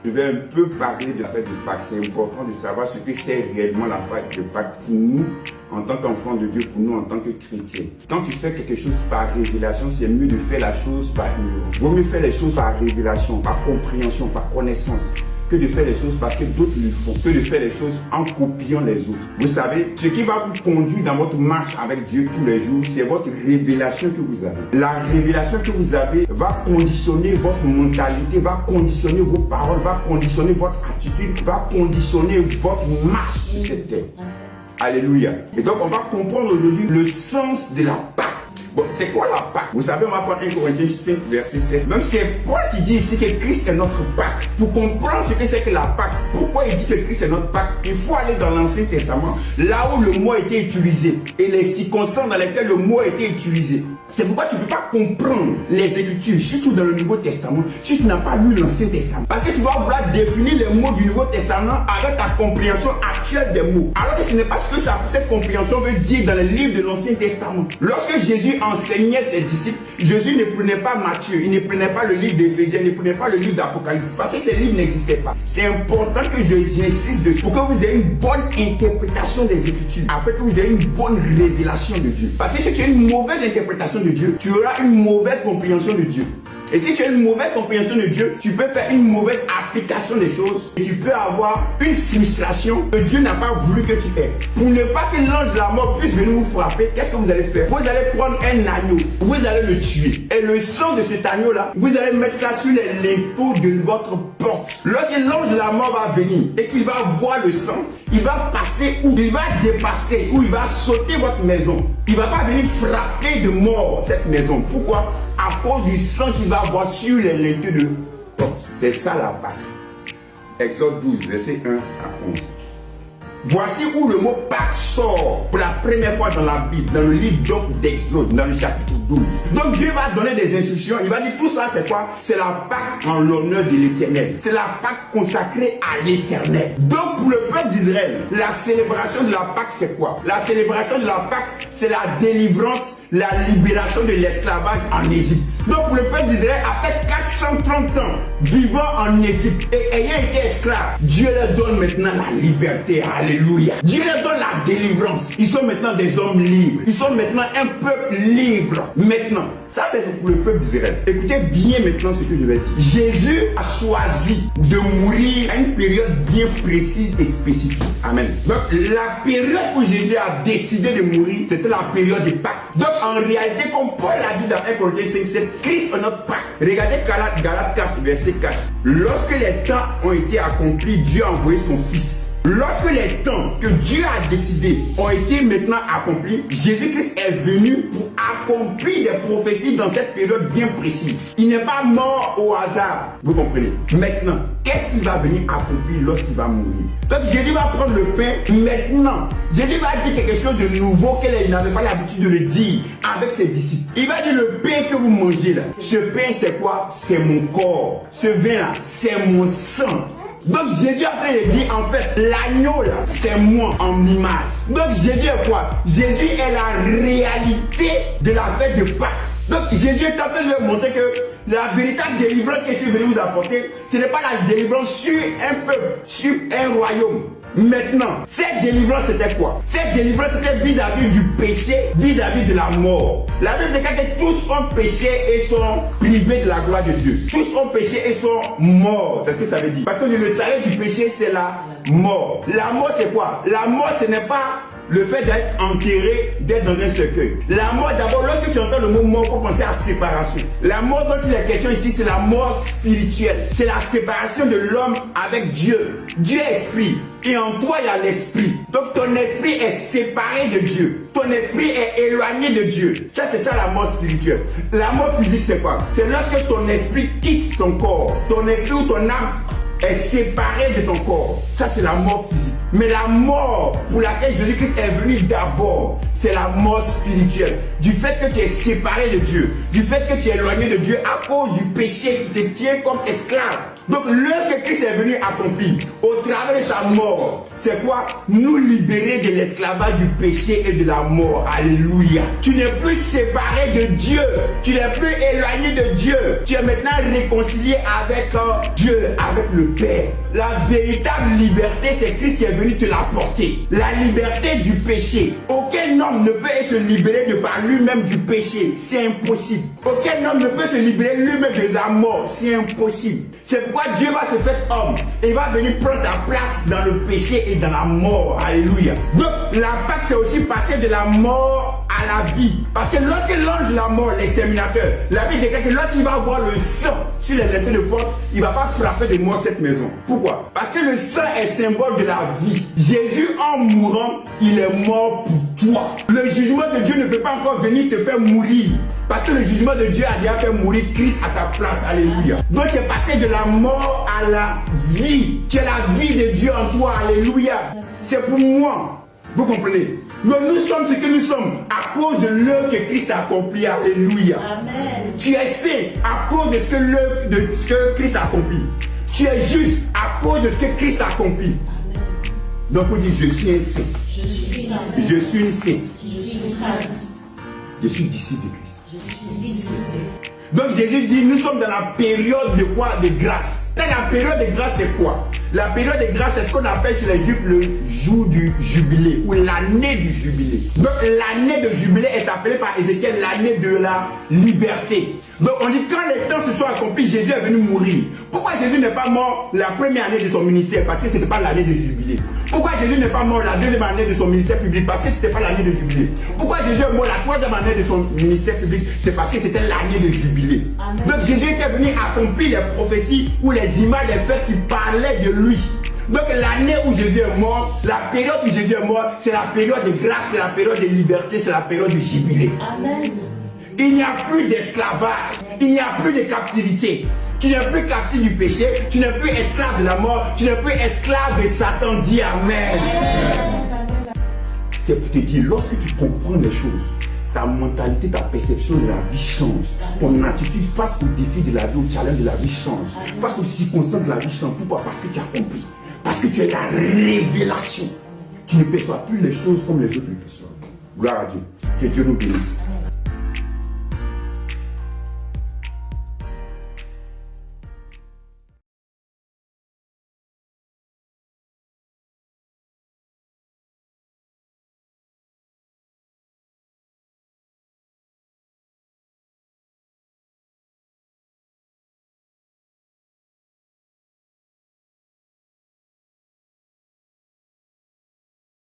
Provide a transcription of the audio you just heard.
Je vais un peu parler de la fête de Pâques. C'est important de savoir ce que c'est réellement la fête de Pâques pour nous, en tant qu'enfants de Dieu, pour nous en tant que chrétiens. Quand tu fais quelque chose par révélation, c'est mieux de faire la chose par ignorance. Vaut mieux faire les choses par révélation, par compréhension, par connaissance, que de faire les choses parce que d'autres le font, que de faire les choses en copiant les autres. Vous savez, ce qui va vous conduire dans votre marche avec Dieu tous les jours, c'est votre révélation que vous avez. La révélation que vous avez va conditionner votre mentalité, va conditionner vos paroles, va conditionner votre attitude, va conditionner votre marche sur cette terre. Alléluia. Et donc on va comprendre aujourd'hui le sens de la Pâque. Bon, c'est quoi la Pâque? Vous savez, on va prendre 1 Corinthiens 5, verset 7. Même c'est Paul qui dit ici que Christ est notre Pâque. Pour comprendre ce que c'est que la Pâque, pourquoi il dit que Christ est notre Pâque, il faut aller dans l'Ancien Testament, là où le mot a été utilisé, et les circonstances dans lesquelles le mot a été utilisé. C'est pourquoi tu ne peux pas comprendre les Écritures, surtout dans le Nouveau Testament, si tu n'as pas lu l'Ancien Testament. Parce que tu vas vouloir définir les mots du Nouveau Testament avec ta compréhension actuelle des mots. Alors que ce n'est pas ce que cette compréhension veut dire dans les livres de l'Ancien Testament. Lorsque Jésus enseignait ses disciples, Jésus ne prenait pas Matthieu, il ne prenait pas le livre d'Éphésiens, il ne prenait pas le livre d'Apocalypse, parce que ces livres n'existaient pas. C'est important que j'insiste dessus pour que vous ayez une bonne interprétation des Écritures, afin que vous ayez une bonne révélation de Dieu. Parce que si tu as une mauvaise interprétation de Dieu, tu auras une mauvaise compréhension de Dieu. Et si tu as une mauvaise compréhension de Dieu, tu peux faire une mauvaise application des choses et tu peux avoir une frustration que Dieu n'a pas voulu que tu aies. Pour ne pas que l'ange de la mort puisse venir vous frapper, qu'est-ce que vous allez faire? Vous allez prendre un agneau, vous allez le tuer. Et le sang de cet agneau-là, vous allez mettre ça sur les linteaux de votre porte. Lorsque l'ange de la mort va venir et qu'il va voir le sang, il va passer ou il va dépasser ou il va sauter votre maison. Il ne va pas venir frapper de mort cette maison. Pourquoi? À cause du sang qu'il va avoir sur les linteaux de porte. C'est ça la Pâque. Exode 12, verset 1 à 11. Voici où le mot Pâque sort pour la première fois dans la Bible, dans le livre d'Exode, dans le chapitre 12. Donc Dieu va donner des instructions. Il va dire tout ça, c'est quoi? C'est la Pâque en l'honneur de l'Éternel. C'est la Pâque consacrée à l'Éternel. Donc pour le peuple d'Israël, la célébration de la Pâque, c'est quoi? La célébration de la Pâque, c'est la délivrance, la libération de l'esclavage en Égypte. Donc pour le peuple d'Israël, après 430 ans vivant en Égypte et ayant été esclaves, Dieu leur donne maintenant la liberté. Alléluia. Dieu leur donne la délivrance. Ils sont maintenant des hommes libres. Ils sont maintenant un peuple libre. Maintenant, ça c'est pour le peuple d'Israël. Écoutez bien maintenant ce que je vais dire. Jésus a choisi de mourir à une période bien précise et spécifique. Amen. Donc la période où Jésus a décidé de mourir, c'était la période de Pâques. Donc en réalité, comme Paul l'a dit dans 1 Corinthiens 5, 7, Christ est notre Pâques. Regardez Galates 4, verset 4. Lorsque les temps ont été accomplis, Dieu a envoyé son Fils. Lorsque les temps que Dieu a décidé ont été maintenant accomplis, Jésus-Christ est venu pour accomplir des prophéties dans cette période bien précise. Il n'est pas mort au hasard. Vous comprenez? Maintenant, qu'est-ce qu'il va venir accomplir lorsqu'il va mourir? Donc Jésus va prendre le pain maintenant. Jésus va dire quelque chose de nouveau qu'il n'avait pas l'habitude de le dire avec ses disciples. Il va dire le pain que vous mangez là. Ce pain c'est quoi? C'est mon corps. Ce vin là, c'est mon sang. Donc Jésus après il dit en fait l'agneau là c'est moi en image. Donc Jésus est quoi? Jésus est la réalité de la fête de Pâques. Donc Jésus est en train de leur montrer que la véritable délivrance que je suis venu vous apporter, ce n'est pas la délivrance sur un peuple, sur un royaume. Maintenant, cette délivrance c'était quoi? Cette délivrance c'était vis-à-vis du péché, vis-à-vis de la mort. La Bible déclare que tous ont péché et sont privés de la gloire de Dieu. Tous ont péché et sont morts. C'est ce que ça veut dire. Parce que le salaire du péché c'est la mort. La mort c'est quoi? La mort ce n'est pas le fait d'être enterré, d'être dans un cercueil. La mort, d'abord, lorsque tu entends le mot mort, il faut penser à séparation. La mort dont il est question ici, c'est la mort spirituelle. C'est la séparation de l'homme avec Dieu. Dieu est esprit. Et en toi, il y a l'esprit. Donc ton esprit est séparé de Dieu. Ton esprit est éloigné de Dieu. Ça, c'est ça la mort spirituelle. La mort physique, c'est quoi? C'est lorsque ton esprit quitte ton corps. Ton esprit ou ton âme est séparé de ton corps. Ça c'est la mort physique. Mais la mort pour laquelle Jésus-Christ est venu d'abord, c'est la mort spirituelle. Du fait que tu es séparé de Dieu, du fait que tu es éloigné de Dieu à cause du péché qui te tient comme esclave. Donc l'œuvre que Christ est venu accomplir au travers de sa mort, c'est quoi? Nous libérer de l'esclavage du péché et de la mort. Alléluia. Tu n'es plus séparé de Dieu. Tu n'es plus éloigné de Dieu. Tu es maintenant réconcilié avec Dieu, avec le Père. La véritable liberté, c'est Christ qui est venu te l'apporter. La liberté du péché. Aucun homme ne peut se libérer de par lui-même du péché. C'est impossible. Aucun homme ne peut se libérer lui-même de la mort. C'est impossible. C'est pourquoi Dieu va se faire homme et va venir prendre ta place dans le péché et dans la mort. Alléluia. Donc la Pâque, c'est aussi passer de la mort à la vie. Parce que lorsque l'ange de la mort, l'exterminateur, la Bible déclare que lorsqu'il va voir le sang sur les lettres de porte, il ne va pas frapper de mort cette maison. Pourquoi? Parce que le sang est symbole de la vie. Jésus, en mourant, il est mort pour toi. Le jugement de Dieu ne peut pas encore venir te faire mourir. Parce que le jugement de Dieu a déjà fait mourir Christ à ta place. Alléluia. Donc tu es passé de la mort à la vie. Tu as la vie de Dieu en toi. Alléluia. C'est pour moi. Vous comprenez? Donc nous sommes ce que nous sommes à cause de l'œuvre que Christ a accompli. Alléluia. Amen. Tu es saint à cause de ce que Christ a accompli. Tu es juste à cause de ce que Christ a accompli. Amen. Donc vous dites, je suis un saint. Je suis une sainte. Je suis disciple de Christ. Donc Jésus dit, nous sommes dans la période de quoi? De grâce. Dans la période de grâce, c'est quoi? La période de grâce, c'est ce qu'on appelle chez les Juifs le jour du jubilé ou l'année du jubilé. Donc l'année de jubilé est appelée par Ézéchiel l'année de la liberté. Donc on dit quand les temps se sont accomplis, Jésus est venu mourir. Pourquoi Jésus n'est pas mort la première année de son ministère? Parce que ce n'était pas l'année de jubilé. Pourquoi Jésus n'est pas mort la deuxième année de son ministère public? Parce que ce n'était pas l'année de jubilé. Pourquoi Jésus est mort la troisième année de son ministère public? C'est parce que c'était l'année de jubilé. Amen. Donc Jésus était venu accomplir les prophéties ou les images, les faits qui parlaient de lui. Donc l'année où Jésus est mort, la période où Jésus est mort, c'est la période de grâce, c'est la période de liberté, c'est la période de jubilé. Amen. Il n'y a plus d'esclavage, il n'y a plus de captivité. Tu n'es plus captif du péché, tu n'es plus esclave de la mort, tu n'es plus esclave de Satan. Dis Amen. C'est pour te dire, lorsque tu comprends les choses, ta mentalité, ta perception de la vie change. Ton attitude face aux défis de la vie, au challenge de la vie change. Face aux circonstances de la vie change. Pourquoi? Parce que tu as compris. Parce que tu es la révélation. Tu ne perçois plus les choses comme les autres le perçoivent. Gloire à Dieu. Que Dieu nous bénisse.